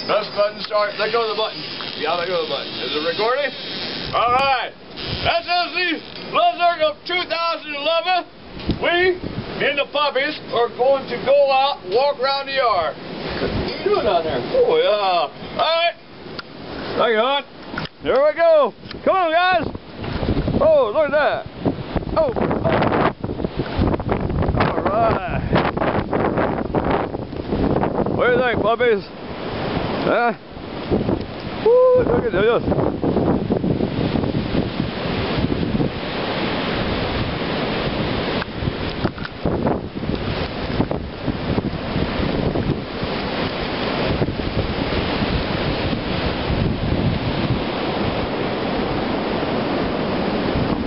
Press button, start. Let go of the button. Yeah, let go of the button. Is it recording? Alright. This is the blizzard of 2011. We, and the puppies, are going to go out and walk around the yard. What are you doing out there? Oh, yeah. Alright. Hang on. There we go. Come on, guys. Oh, look at that. Oh. Alright. What do you think, puppies? Huh? Woo, look at this.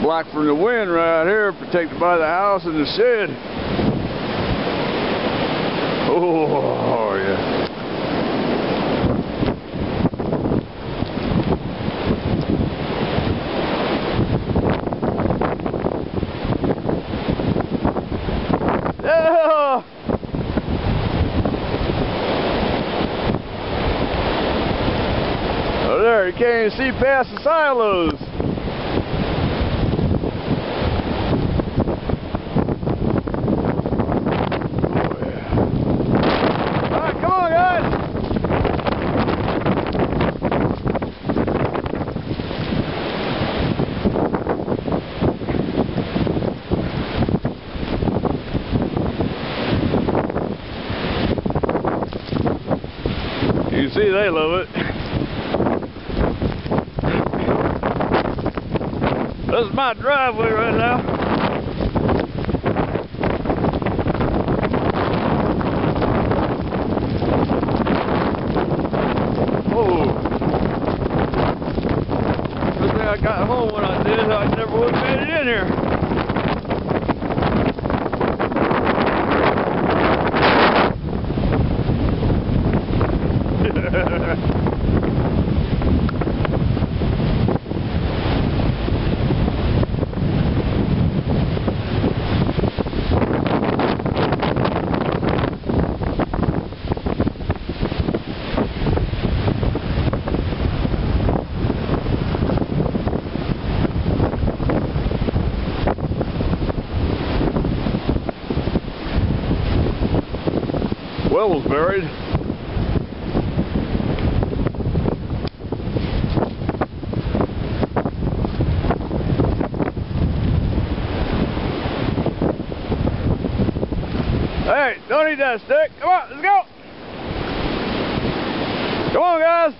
Blocked from the wind right here, protected by the house and the shed. Oh, yeah. Yeah. Oh, there, you can't even see past the silos. You see, they love it. This is my driveway right now. Oh. Good thing I got home when I did. I never would have made it in here. Well was buried. Hey, don't eat that stick. Come on, let's go. Come on, guys.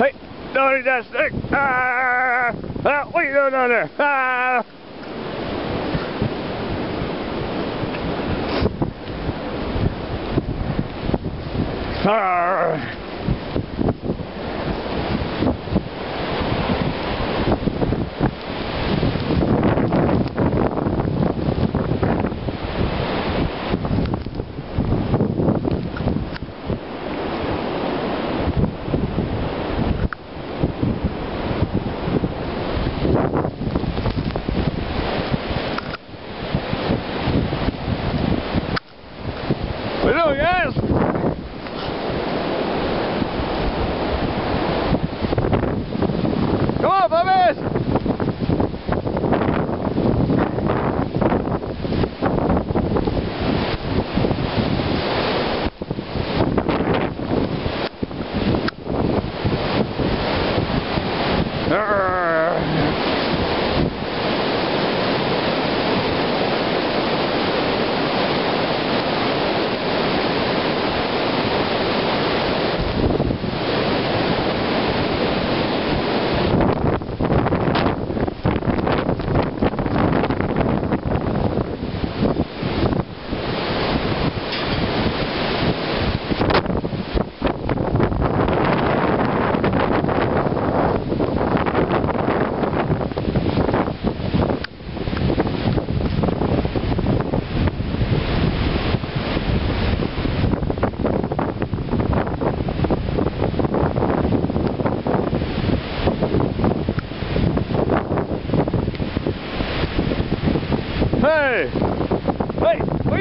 Hey, don't eat that stick! Ah! Ah, what are you doing down there? Ah! Ah! What are you doing, guys?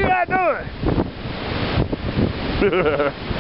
you guys doing?